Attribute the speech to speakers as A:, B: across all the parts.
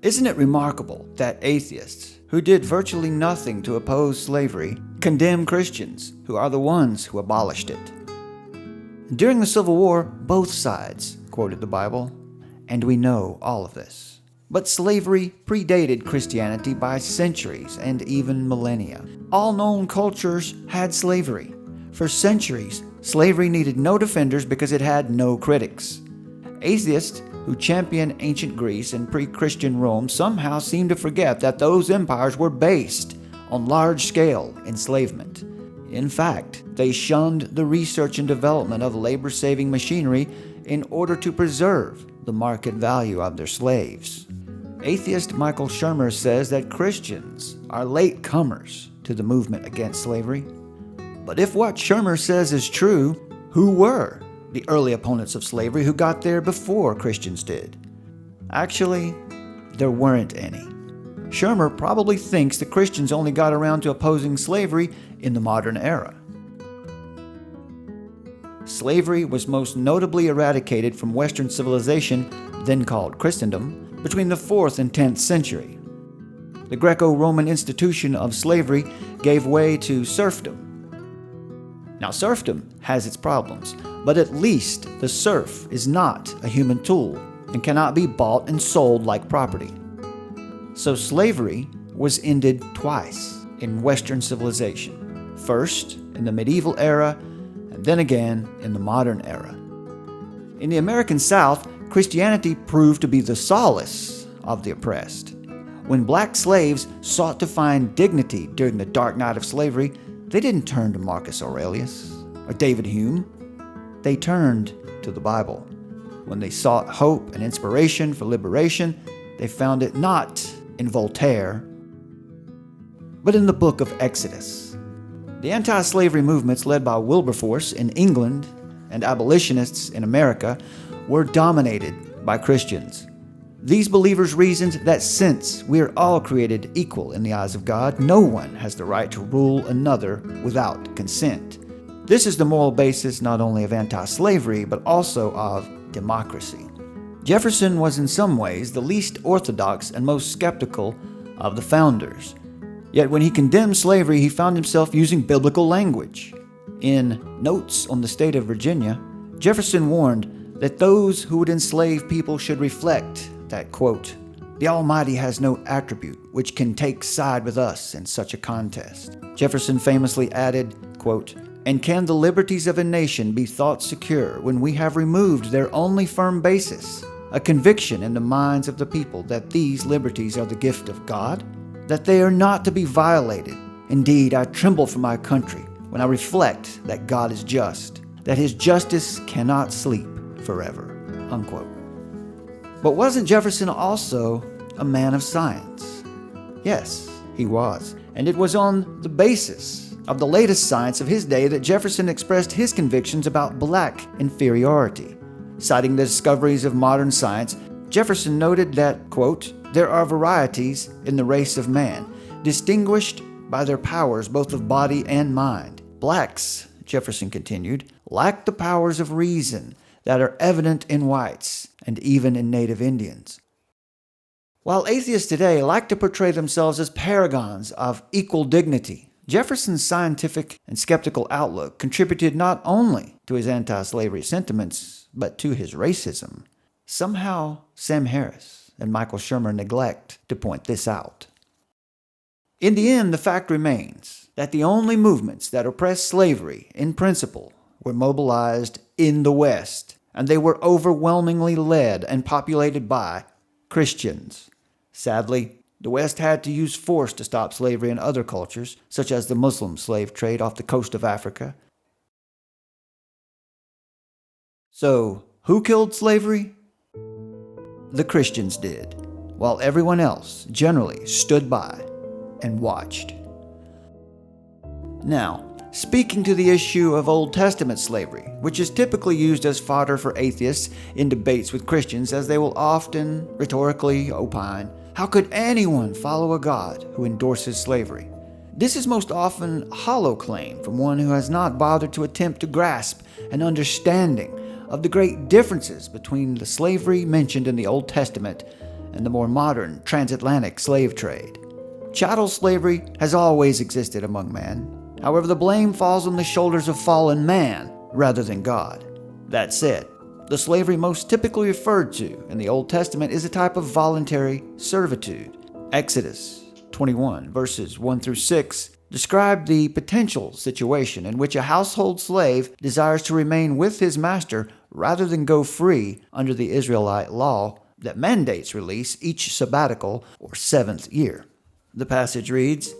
A: Isn't it remarkable that atheists, who did virtually nothing to oppose slavery, condemn Christians, who are the ones who abolished it? During the Civil War, both sides quoted the Bible, and we know all of this. But slavery predated Christianity by centuries and even millennia. All known cultures had slavery. For centuries, slavery needed no defenders because it had no critics. Atheists who championed ancient Greece and pre-Christian Rome somehow seem to forget that those empires were based on large-scale enslavement. In fact, they shunned the research and development of labor-saving machinery in order to preserve the market value of their slaves. Atheist Michael Shermer says that Christians are latecomers to the movement against slavery. But if what Shermer says is true, who were the early opponents of slavery who got there before Christians did? Actually, there weren't any. Shermer probably thinks the Christians only got around to opposing slavery in the modern era. Slavery was most notably eradicated from Western civilization, then called Christendom, between the 4th and 10th century. The Greco-Roman institution of slavery gave way to serfdom. Now, serfdom has its problems, but at least the serf is not a human tool and cannot be bought and sold like property. So slavery was ended twice in Western civilization. First, in the medieval era, and then again in the modern era. In the American South, Christianity proved to be the solace of the oppressed. When black slaves sought to find dignity during the dark night of slavery, they didn't turn to Marcus Aurelius or David Hume. They turned to the Bible. When they sought hope and inspiration for liberation, they found it not in Voltaire, but in the book of Exodus. The anti-slavery movements led by Wilberforce in England and abolitionists in America were dominated by Christians. These believers reasoned that since we are all created equal in the eyes of God, no one has the right to rule another without consent. This is the moral basis not only of anti-slavery, but also of democracy. Jefferson was in some ways the least orthodox and most skeptical of the founders. Yet when he condemned slavery, he found himself using biblical language. In Notes on the State of Virginia, Jefferson warned that those who would enslave people should reflect that, quote, "The Almighty has no attribute which can take side with us in such a contest." Jefferson famously added, quote, "And can the liberties of a nation be thought secure when we have removed their only firm basis, a conviction in the minds of the people that these liberties are the gift of God, that they are not to be violated? Indeed, I tremble for my country when I reflect that God is just, that his justice cannot sleep forever," unquote. But wasn't Jefferson also a man of science? Yes, he was. And it was on the basis of the latest science of his day that Jefferson expressed his convictions about black inferiority. Citing the discoveries of modern science, Jefferson noted that, quote, "There are varieties in the race of man, distinguished by their powers both of body and mind. Blacks," Jefferson continued, "lack the powers of reason that are evident in whites and even in native Indians." While atheists today like to portray themselves as paragons of equal dignity, Jefferson's scientific and skeptical outlook contributed not only to his anti-slavery sentiments, but to his racism. Somehow, Sam Harris and Michael Shermer neglect to point this out. In the end, the fact remains that the only movements that oppressed slavery in principle were mobilized in the West, and they were overwhelmingly led and populated by Christians. Sadly, the West had to use force to stop slavery in other cultures, such as the Muslim slave trade off the coast of Africa. So, who killed slavery? The Christians did, while everyone else generally stood by and watched. Now, speaking to the issue of Old Testament slavery, which is typically used as fodder for atheists in debates with Christians, as they will often rhetorically opine, how could anyone follow a God who endorses slavery? This is most often a hollow claim from one who has not bothered to attempt to grasp an understanding of the great differences between the slavery mentioned in the Old Testament and the more modern transatlantic slave trade. Chattel slavery has always existed among man. However, the blame falls on the shoulders of fallen man rather than God. That said, the slavery most typically referred to in the Old Testament is a type of voluntary servitude. Exodus 21, verses 1 through 6, describe the potential situation in which a household slave desires to remain with his master rather than go free under the Israelite law that mandates release each sabbatical or 7th year. The passage reads,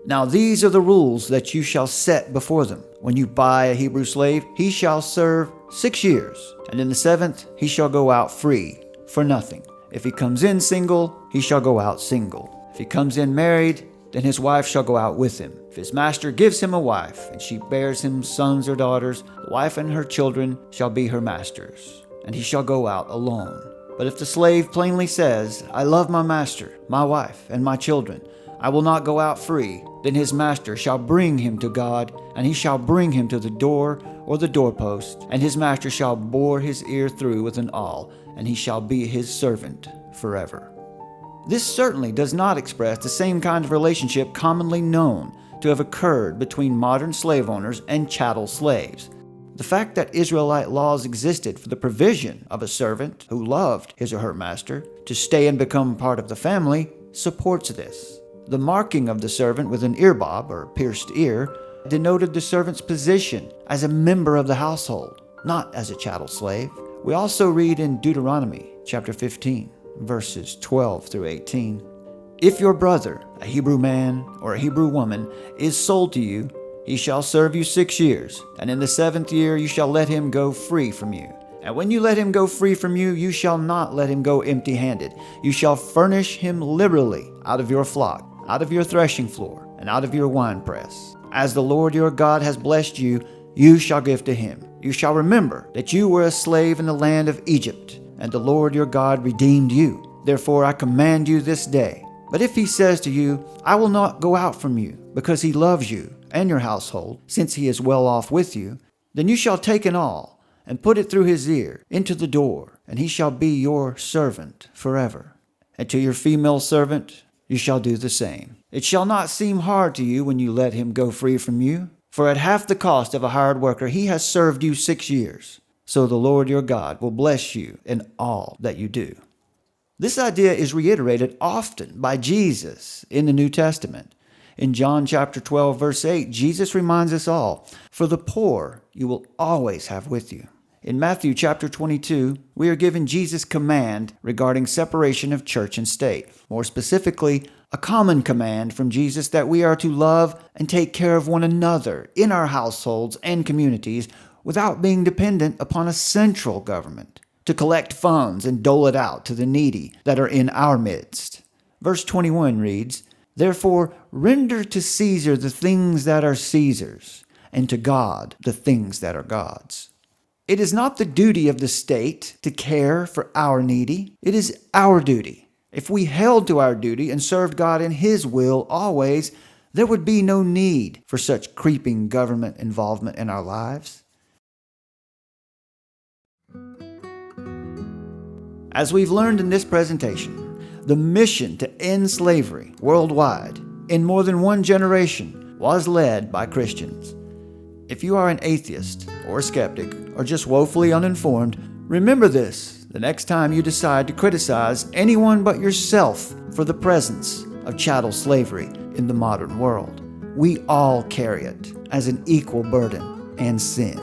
A: "Now these are the rules that you shall set before them. When you buy a Hebrew slave, he shall serve 6 years, and in the 7th he shall go out free for nothing. If he comes in single, he shall go out single. If he comes in married, then his wife shall go out with him. If his master gives him a wife, and she bears him sons or daughters, the wife and her children shall be her master's, and he shall go out alone. But if the slave plainly says, I love my master, my wife, and my children, I will not go out free, then his master shall bring him to God, and he shall bring him to the door or the doorpost, and his master shall bore his ear through with an awl, and he shall be his servant forever." This certainly does not express the same kind of relationship commonly known to have occurred between modern slave owners and chattel slaves. The fact that Israelite laws existed for the provision of a servant who loved his or her master to stay and become part of the family supports this. The marking of the servant with an earbob or pierced ear denoted the servant's position as a member of the household, not as a chattel slave. We also read in Deuteronomy chapter 15, verses 12 through 18, "If your brother, a Hebrew man or a Hebrew woman, is sold to you, he shall serve you 6 years, and in the 7th year you shall let him go free from you. And when you let him go free from you, you shall not let him go empty-handed. You shall furnish him liberally out of your flock, out of your threshing floor, and out of your winepress. As the Lord your God has blessed you, you shall give to him. You shall remember that you were a slave in the land of Egypt, and the Lord your God redeemed you. Therefore I command you this day. But if he says to you, I will not go out from you, because he loves you and your household, since he is well off with you, then you shall take an awl, and put it through his ear, into the door, and he shall be your servant forever. And to your female servant you shall do the same. It shall not seem hard to you when you let him go free from you, for at half the cost of a hired worker he has served you 6 years. So the Lord your God will bless you in all that you do." This idea is reiterated often by Jesus in the New Testament. In John chapter 12, verse 8, Jesus reminds us all, "For the poor you will always have with you." In Matthew chapter 22, we are given Jesus' command regarding separation of church and state. More specifically, a common command from Jesus that we are to love and take care of one another in our households and communities without being dependent upon a central government to collect funds and dole it out to the needy that are in our midst. Verse 21 reads, "Therefore render to Caesar the things that are Caesar's, and to God the things that are God's." It is not the duty of the state to care for our needy. It is our duty. If we held to our duty and served God in His will always, there would be no need for such creeping government involvement in our lives. As we've learned in this presentation, the mission to end slavery worldwide in more than one generation was led by Christians. If you are an atheist or a skeptic or just woefully uninformed, remember this the next time you decide to criticize anyone but yourself for the presence of chattel slavery in the modern world. We all carry it as an equal burden and sin.